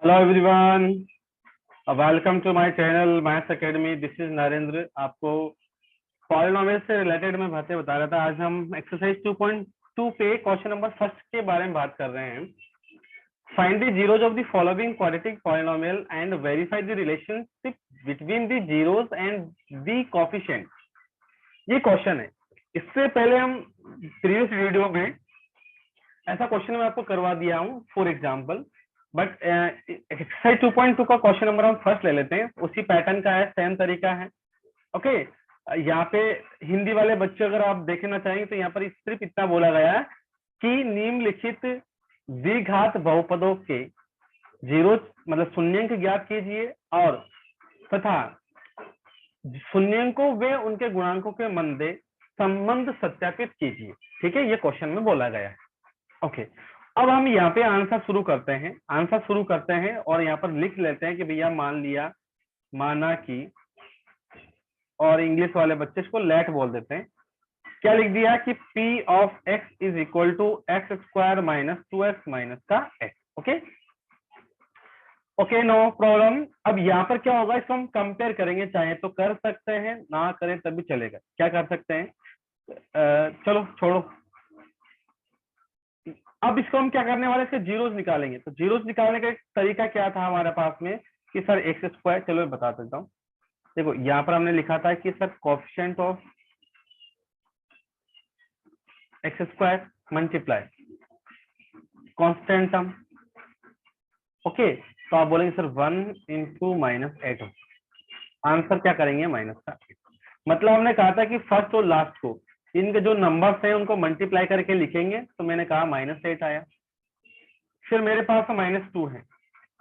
Hello everyone, welcome to my channel maths academy. This is Narendra. आपको polynomial से related मैं बातें बता रहा था। आज हम एक्सरसाइज 2.2 पे क्वेश्चन नंबर फर्स्ट के बारे में बात कर रहे हैं। Find the zeros of the following quadratic polynomial and verify the relationship between the zeros and the coefficient. ये क्वेश्चन है। इससे पहले हम प्रीवियस वीडियो में ऐसा क्वेश्चन मैं आपको करवा दिया हूं फॉर एग्जांपल, बट एक्सरसाइज 2.2 का क्वेश्चन नंबर हम फर्स्ट ले लेते हैं। उसी पैटर्न का है, सेम तरीका है। ओके, यहाँ पे हिंदी वाले बच्चे अगर आप देखना चाहेंगे तो यहाँ पर सिर्फ इतना बोला गया है कि निम्नलिखित द्विघात बहुपदों के जीरो मतलब शून्यंक ज्ञात कीजिए और तथा शून्यंकों व उनके गुणांकों के मध्य संबंध सत्यापित कीजिए। ठीक है, ये क्वेश्चन में बोला गया है। ओके, अब हम यहाँ पे आंसर शुरू करते हैं और यहाँ पर लिख लेते हैं कि भैया माना कि, और इंग्लिश वाले बच्चे इसको लेट बोल देते हैं। क्या लिख दिया कि P of x is equal to x square minus 2x minus का x। Okay okay, no problem. अब यहाँ पर क्या होगा, इसको हम कंपेयर करेंगे। चाहे तो कर सकते हैं, ना करें तब भी चलेगा। क्या कर सकते हैं, चलो छोड़ो। अब इसको हम क्या करने वाले, इसके जीरोस निकालेंगे। तो जीरोस निकालने का एक तरीका क्या था हमारे पास में कि सर एक्स स्क्वायर, चलो मैं बता देता हूँ। देखो यहाँ पर हमने लिखा था कि sir coefficient of x square multiply constant term. Okay, तो आप बोलेंगे सर 1 इंटू माइनस 8। आंसर क्या करेंगे, माइनस का 8। मतलब हमने कहा था कि फर्स्ट और लास्ट को, इनके जो नंबर्स हैं उनको मल्टीप्लाई करके लिखेंगे। तो मैंने कहा -8 आया। फिर मेरे पास -2 है।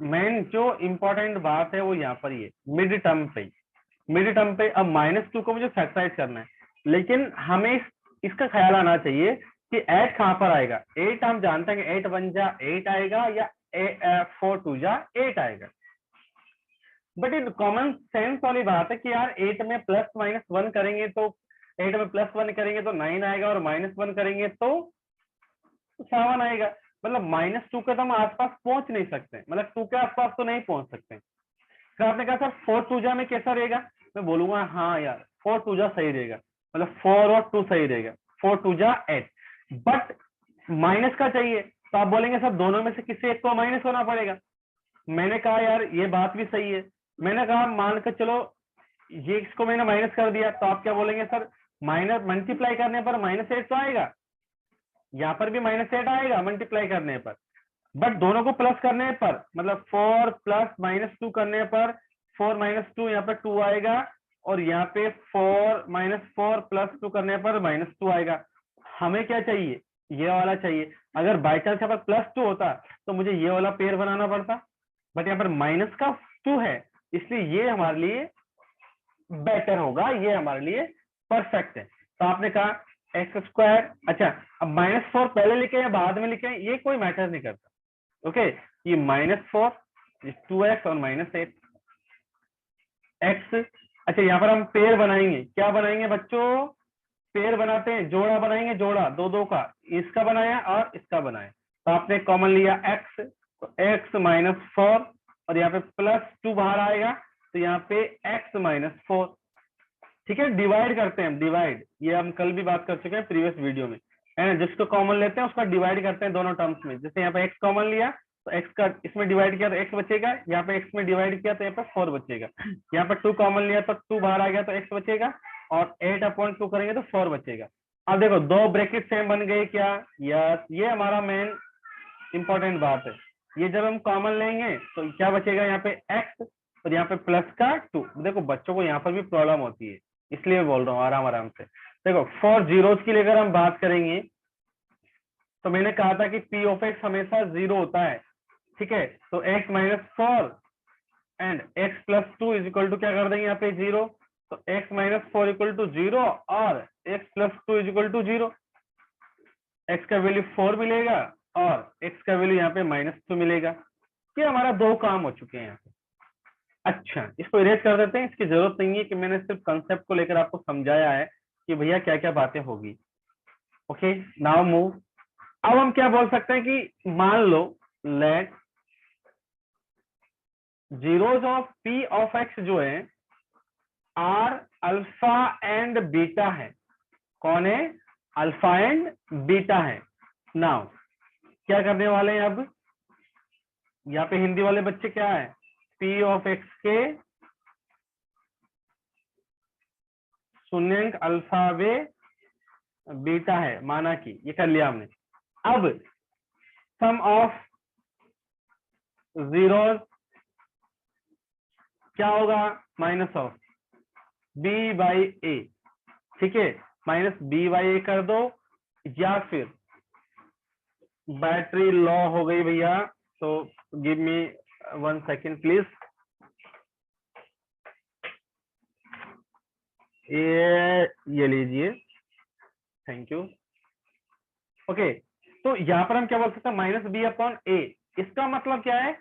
मेन जो इंपॉर्टेंट बात है वो यहाँ पर ये मिड टर्म पे। अब -2 को मुझे फैक्टराइज करना है, लेकिन हमें इसका ख्याल आना चाहिए कि 8 कहाँ पर आएगा। 8 हम जानते हैं कि 8 1 जा 8 आएगा या 4 2 जा 8 आएगा। बट इन कॉमन सेंस वाली बात है कि यार 8 में प्लस माइनस 1 करेंगे तो 8 में प्लस 1 करेंगे तो 9 आएगा, और -1 करेंगे तो 7 आएगा। मतलब -2 के तो हम आसपास पहुंच नहीं सकते, मतलब 2 के आसपास तो नहीं पहुंच सकते। फिर आपने कहा सर 4 2 जा में कैसा रहेगा, मैं बोलूंगा हाँ यार 4 2 जा सही रहेगा, मतलब 4 और 2 सही रहेगा, 4 2 जा 8। बट माइनस का चाहिए, तो आप बोलेंगे सर दोनों में से किसी एक को माइनस होना पड़ेगा। मैंने कहा यार ये बात भी सही है। मैंने कहा मान कर चलो ये इसको मैंने माइनस कर दिया, तो आप क्या बोलेंगे सर माइनस मल्टीप्लाई करने पर -8 तो आएगा, यहाँ पर भी -8 आएगा मल्टीप्लाई करने पर। बट दोनों को प्लस करने पर, मतलब 4 प्लस -2 करने पर 4 -2 यहाँ पर 2 आएगा, और यहाँ पे 4 -4 प्लस 2 करने पर -2 आएगा। हमें क्या चाहिए, ये वाला चाहिए। अगर बाई चांस यहाँ पर +2 होता तो मुझे ये वाला पेयर बनाना पड़ता, बट यहाँ पर -2 है, इसलिए ये हमारे लिए बेटर होगा, ये हमारे लिए परफेक्ट है। तो आपने कहा एक्स स्क्वायर। अच्छा, अब -4 पहले लिखे या बाद में लिखे ये कोई मैटर नहीं करता। ओके, ये -4 2x और -8 x। अच्छा, यहाँ पर हम पेयर बनाएंगे। क्या बनाएंगे बच्चों, पेयर बनाते हैं, जोड़ा बनाएंगे, जोड़ा दो दो का। इसका बनाया और इसका बनाया, तो आपने कॉमन लिया x, तो x -4, और यहाँ पे +2 बाहर आएगा, तो यहाँ पे x -4। ठीक है, डिवाइड करते हैं हम, डिवाइड, ये हम कल भी बात कर चुके हैं प्रीवियस वीडियो में, है ना। जिसको कॉमन लेते हैं उसका डिवाइड करते हैं दोनों टर्म्स में। जैसे यहाँ पे x कॉमन लिया तो x का इसमें डिवाइड किया तो x बचेगा, यहाँ पे x में डिवाइड किया तो यहाँ पे 4 बचेगा। यहाँ पे 2 कॉमन लिया तो 2 बाहर आ गया तो x बचेगा, और 8/2 करेंगे तो 4 बचेगा। अब देखो दो ब्रैकेट सेम बन गए क्या, यस, ये हमारा मेन इंपॉर्टेंट बात है। ये जब हम कॉमन लेंगे तो क्या बचेगा, यहाँ पे x और यहाँ पे प्लस का 2। देखो बच्चों को यहाँ पर भी प्रॉब्लम होती है, इसलिए मैं बोल रहा हूँ आराम आराम से। देखो फॉर जीरोस की लेकर हम बात करेंगे, तो मैंने कहा था कि p ऑफ x हमेशा 0 होता है। ठीक है, तो x -4 and x +2 is equal to क्या कर देंगे यहाँ पे 0, तो x -4 इक्वल टू 0 और x +2 is equal to 0। x का वैल्यू 4 मिलेगा और x का वैल्यू यहाँ पे -2 मिलेगा। ये हमारा दो काम हो चुके हैं यहाँ पे। अच्छा, इसको इरेज कर देते हैं, इसकी जरूरत नहीं है कि मैंने सिर्फ कंसेप्ट को लेकर आपको समझाया है कि भैया क्या क्या बातें होगी। Okay, now move. अब हम क्या बोल सकते हैं कि मान लो let zeros of P of x जो है आर अल्फा एंड बीटा है। कौन है? अल्फा एंड बीटा है। नाउ क्या करने वाले हैं अब? यहाँ पे हिंदी वाले बच्चे क्या है? पी ऑफ एक्स के शून्यंक अल्फा वे बीटा है, माना कि ये कर लिया हमने। अब सम ऑफ जीरोज क्या होगा? माइनस ऑफ बी बाई ए। ठीक है, माइनस बी बाई ए कर दो, या फिर बैटरी लॉ हो गई भैया। तो गिव मी 1 सेकेंड प्लीज। ये लीजिए, थैंक यू। ओके, तो यहां पर हम क्या बोल सकते हैं? माइनस बी अपॉन ए। इसका मतलब क्या है?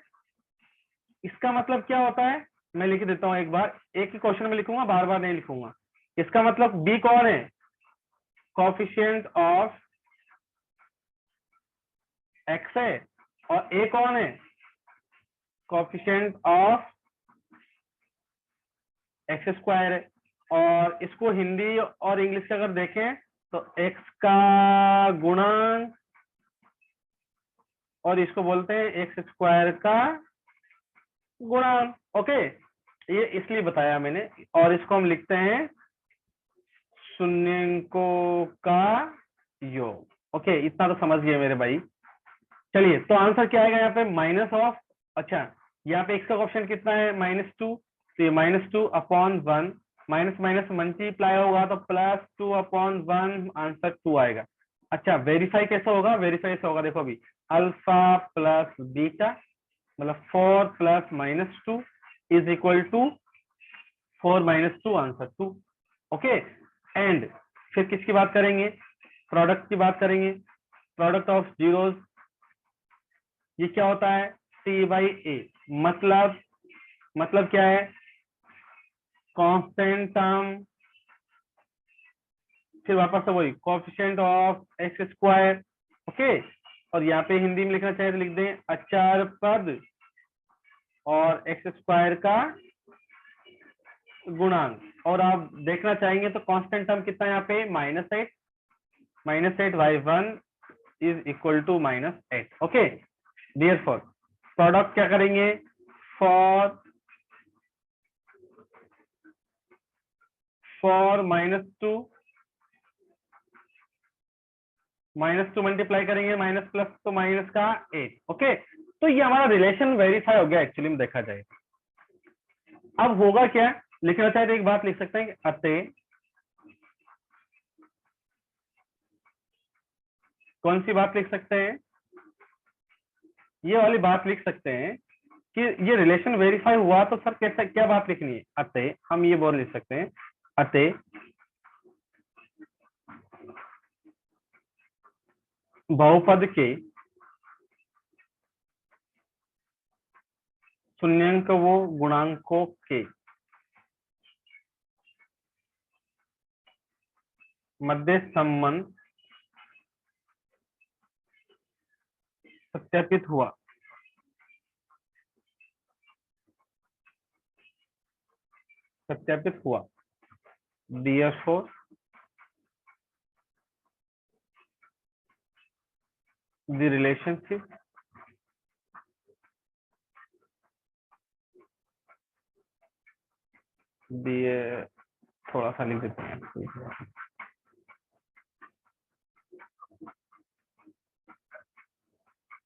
इसका मतलब क्या होता है? मैं लिख देता हूं एक बार, एक ही क्वेश्चन में लिखूंगा, बार बार नहीं लिखूंगा। इसका मतलब बी कौन है? कोएफिशिएंट ऑफ एक्स है, और ए कौन है? कोएफिशिएंट ऑफ एक्स स्क्वायर है। और इसको हिंदी और इंग्लिश का अगर देखें तो एक्स का गुणन, और इसको बोलते हैं एक्स स्क्वायर का गुणन। ओके, ये इसलिए बताया मैंने। और इसको हम लिखते हैं शून्यंकों का योग। ओके, इतना तो समझ गए मेरे भाई। चलिए, तो आंसर क्या आएगा यहाँ पे? माइनस ऑफ, अच्छा यहाँ पे एक्स का ऑप्शन कितना है? -2। तो ये -2 अपॉन 1, माइनस माइनस मल्टीप्लाई होगा तो +2 अपॉन 1, आंसर 2 आएगा। अच्छा, वेरीफाई कैसे होगा? वेरीफाई ऐसा होगा, देखो अभी, अल्फा प्लस बीटा मतलब 4 + -2 is equal to 4 - 2, answer 2। Okay, and फिर किसकी बात करेंगे? प्रोडक्ट की बात करेंगे। प्रोडक्ट ऑफ जीरोज, ये क्या होता है? सी बाई ए। मतलब क्या है? कांस्टेंट टर्म, फिर वापस से वही coefficient of x square. Okay, और यहाँ पे हिंदी में लिखना चाहे तो लिख दें अचार पद और एक्स स्क्वायर का गुणांक। और आप देखना चाहेंगे तो कांस्टेंट टर्म कितना है यहाँ पे? -8। -8/1 is equal to -8। Okay, therefore product क्या करेंगे? फॉर -2 मल्टीप्लाई करेंगे, माइनस प्लस तो माइनस का 8। ओके, तो ये हमारा रिलेशन वेरीफाई हो गया एक्चुअली में देखा जाए। अब होगा क्या? लिखना चाहे तो एक बात लिख सकते हैं कि अतः, कौन सी बात लिख सकते हैं? ये वाली बात लिख सकते हैं कि ये रिलेशन वेरीफाई हुआ तो सर कैसे, क्या बात लिखनी है? अतः हम ये बोल लिख सकते हैं, अतः बहुपद के शून्यंक वो गुणांकों के मध्य संबंध सत्यापित हुआ। Therefore, the relationship थोड़ा सा लिख देते हैं,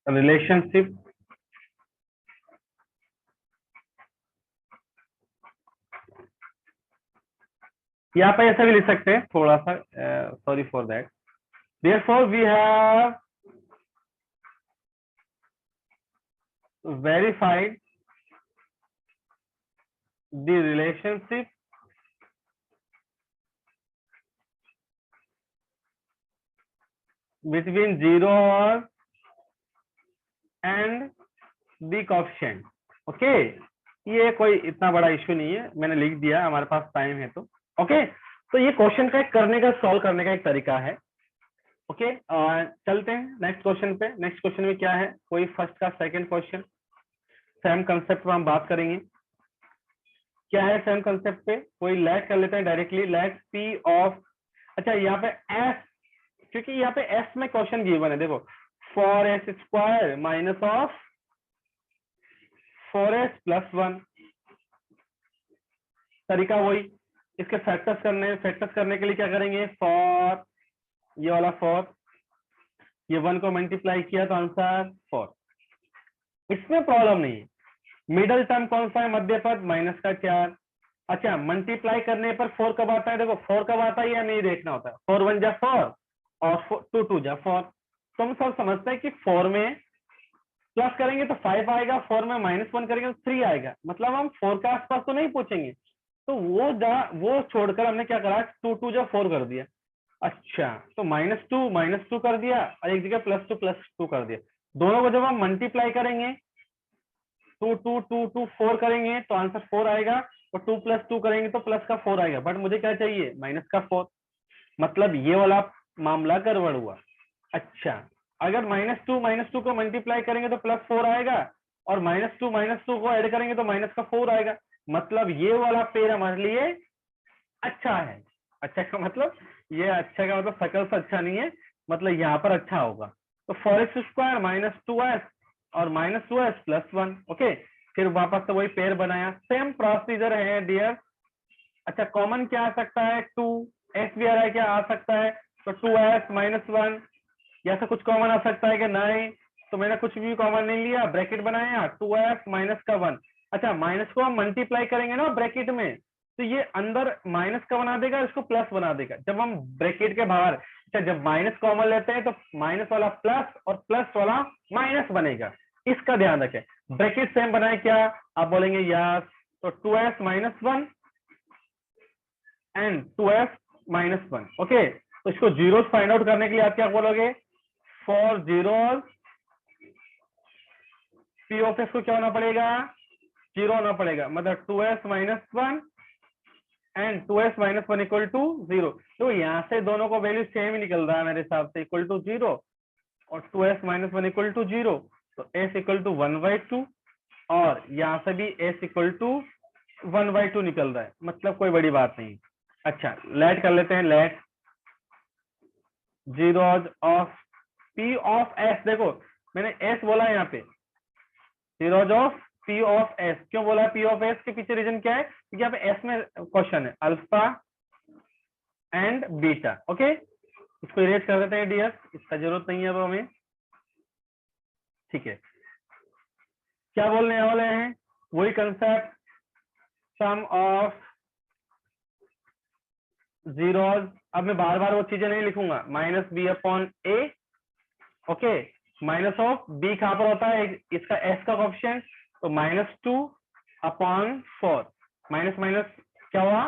रिलेशनशिप यहाँ पे ऐसा भी लिख सकते हैं थोड़ा सा, sorry for that. Therefore, we have verified the relationship between zero and the coefficient। Okay, ये कोई इतना बड़ा इश्यू नहीं है, मैंने लिख दिया, हमारे पास टाइम है तो। ओके, तो ये क्वेश्चन का करने का, सॉल्व करने का एक तरीका है। ओके, चलते हैं नेक्स्ट क्वेश्चन पे। नेक्स्ट क्वेश्चन में क्या है? कोई फर्स्ट का सेकंड क्वेश्चन? सेम कंसेप्ट पर हम बात करेंगे। क्या है सेम कंसेप्ट पे, कोई लेट कर लेते हैं डायरेक्टली, लेट पी ऑफ, अच्छा यहाँ पे एस, क्योंकि यहाँ पे एस में क्वेश्चन गिवन है, देखो for S square minus of four S plus one, तरीका वही, इसके फैक्टर्स करने के लिए क्या करेंगे, फॉर, ये वाला फॉर, ये वन को मल्टीप्लाई किया तो आंसर फोर, इसमें प्रॉब्लम नहीं है। मिडल टर्म कौन सा है, मध्य पद माइनस का 4, अच्छा मल्टीप्लाई करने पर 4 कब आता है, देखो 4 कब आता है या नहीं देखना होता है, 4 1 जा 4 और 2 2 जा 4, तो हम सब समझते हैं कि 4 में प्लस करेंगे तो 5 आएगा, 4 में -1 करेंगे तो 3 आएगा, मतलब हम 4 के आसपास तो नहीं पूछेंगे, तो वो छोड़कर हमने क्या करा, 2 2 जा 4 कर दिया। अच्छा तो -2 कर दिया और एक जगह +2 कर दिया, दोनों को जब हम मल्टीप्लाई करेंगे 2 2 2 2 4 करेंगे तो आंसर 4 आएगा, और 2 + 2 करेंगे तो प्लस का 4 आएगा, बट मुझे क्या चाहिए, माइनस का 4, मतलब ये वाला मामला गड़बड़ हुआ। अच्छा अगर -2 को मल्टीप्लाई करेंगे तो +4 आएगा, और -2 को ऐड करेंगे तो माइनस का 4 आएगा, मतलब ये वाला पेड़ हमारे लिए अच्छा है। अच्छा का मतलब, ये अच्छा का मतलब शकल से अच्छा नहीं है, मतलब यहाँ पर अच्छा होगा, तो 4x स्क्वायर -2s और -2s + 1, ओके, फिर वापस से वही पेयर बनाया, सेम प्रोसीजर है डियर। अच्छा कॉमन क्या आ सकता है, 2 s भी आ रहा है, क्या आ सकता है, तो 2s -1, या से कुछ कॉमन आ सकता है कि नहीं, तो मैंने कुछ भी कॉमन नहीं लिया, ब्रैकेट बनाया 2s माइनस का 1, अच्छा माइनस को हम मल्टीप्लाई करेंगे ना ब्रैकेट में, तो ये अंदर माइनस का बना देगा, इसको प्लस बना देगा, जब हम ब्रैकेट के बाहर, अच्छा जब माइनस कॉमन लेते हैं तो माइनस वाला प्लस और प्लस वाला माइनस बनेगा, इसका ध्यान रखें। ब्रैकेट सेम बनाए क्या, आप बोलेंगे यस, तो 2s -1 एंड 2s -1, ओके, तो इसको जीरोस फाइंड आउट करने के लिए आप क्या बोलोगे, for zeros P of S को क्या होना पड़ेगा, 0 होना पड़ेगा, मतलब 2s -1 and 2s -1 equal to 0, तो यहाँ से दोनों को वैल्यू सेम ही निकल रहा है मेरे हिसाब से, इक्वल टू 0, और 2s -1 इक्वल टू 0, तो s इक्वल टू 1/2, और यहाँ से भी s इक्वल टू 1/2 निकल रहा है, मतलब कोई बड़ी बात नहीं। अच्छा लेट कर लेते हैं, let zeros of P of S, देखो मैंने s बोला है यहाँ पे, zeros of P of S, क्यों बोला पी ऑफ एस के पीछे रीजन क्या है, क्योंकि यहाँ पे एस में क्वेश्चन है, अल्फा एंड बीटा, ओके, इसको इरेज कर देते हैं डियर, इसका जरूरत नहीं है अब हमें, ठीक है। क्या बोलने वाले हैं, वही कंसेप्ट, सम ऑफ जीरोज, अब मैं बार बार वो चीजें नहीं लिखूंगा, -b/a, okay, minus of b कहां पर होता है, इसका s का कोएफिशिएंट, तो -2/4, माइनस माइनस क्या हुआ,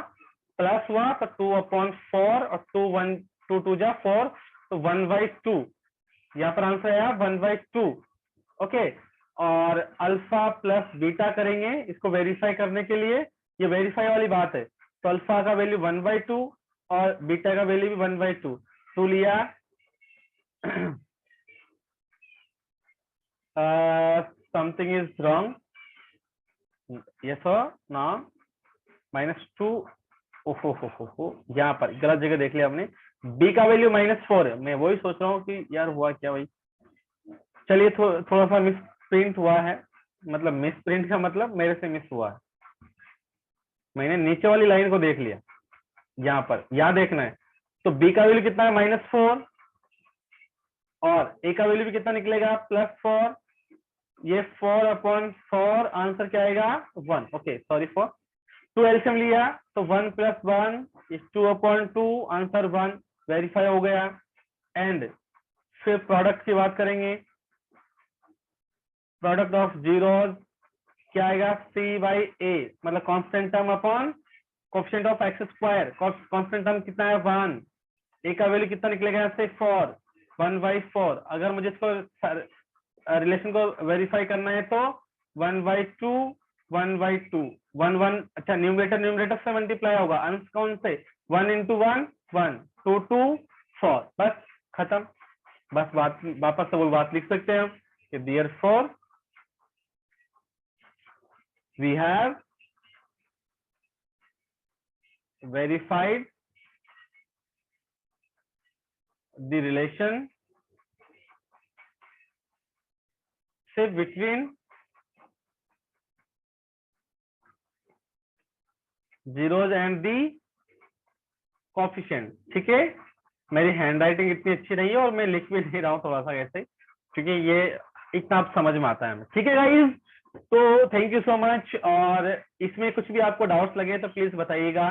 प्लस हुआ, तो 2/4, और 2 2 जा 4, तो 1/2, यहाँ पर आंसर आया 1/2, ओके, और अल्फा प्लस बीटा करेंगे इसको वेरीफाई करने के लिए, ये वेरीफाई वाली बात है, तो अल्फा का वैल्यू 1/2 और बीटा का वैल्यू भी 1/2, तो लिया something is wrong, yes or no, -2, ओहो, यहाँ पर गलत जगह देख लिया हमने, b का वैल्यू -4 है, मैं वही सोच रहा हूँ कि यार हुआ क्या भाई, चलिए थोड़ा सा मिस प्रिंट हुआ है, मतलब मिस प्रिंट का मतलब मेरे से मिस हुआ है, मैंने नीचे वाली लाइन को देख लिया, यहाँ पर यहाँ देखना है, तो b का वैल्यू कितना है, -4, और a का वैल्यू भी कितना निकलेगा, +4, ये 4/4, आंसर क्या आएगा 1, ओके सॉरी फॉर 2 एलसीएम लिया, तो 1 + 1 इज 2/2, आंसर 1, वेरीफाई हो गया, एंड फिर प्रोडक्ट की बात करेंगे, प्रोडक्ट ऑफ जीरोज क्या आएगा, c/a, मतलब constant term upon coefficient of x square, constant term कितना है 1, a का वैल्यू कितना निकलेगा यहाँ से 4, 1/4, अगर मुझे इसको रिलेशन को वेरीफाई करना है तो 1/2 1/2 1 1, अच्छा न्यूमरेटर से मल्टीप्लाई होगा, अंश कौन से, 1 × 1 1, 2 2 4, बस खत्म, बस बात वापस से वो बात लिख सकते हैं कि therefore we have verified the relationship between zeros and the coefficient। ठीक है, मेरी हैंड राइटिंग इतनी अच्छी नहीं है और मैं लिख भी नहीं रहा हूँ थोड़ा सा ऐसे, क्योंकि ये इतना आप समझ में आता है हमें। ठीक है गाइस, तो थैंक यू सो मच। और इसमें कुछ भी आपको डाउट्स लगे तो प्लीज बताइएगा।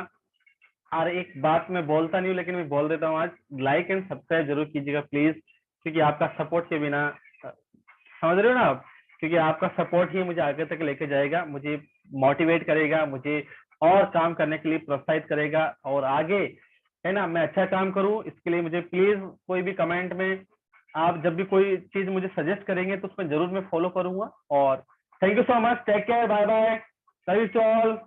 और एक बात मैं बोलता नहीं हूँ लेकिन मैं बोल देता हूँ आज, लाइक एंड सब्सक्राइब जरूर कीजिएगा प्लीज, क्योंकि आपका सपोर्ट के बिना, समझ रहे हो ना आप, क्योंकि आपका सपोर्ट ही मुझे आगे तक लेके जाएगा, मुझे मोटिवेट करेगा, मुझे और काम करने के लिए प्रोत्साहित करेगा, और आगे है ना मैं अच्छा काम करूं। इसके लिए मुझे प्लीज कोई भी कमेंट में आप जब भी कोई चीज मुझे सजेस्ट करेंगे तो उसमें जरूर मैं फॉलो करूंगा। और thank you so much, take care, bye bye, love you all.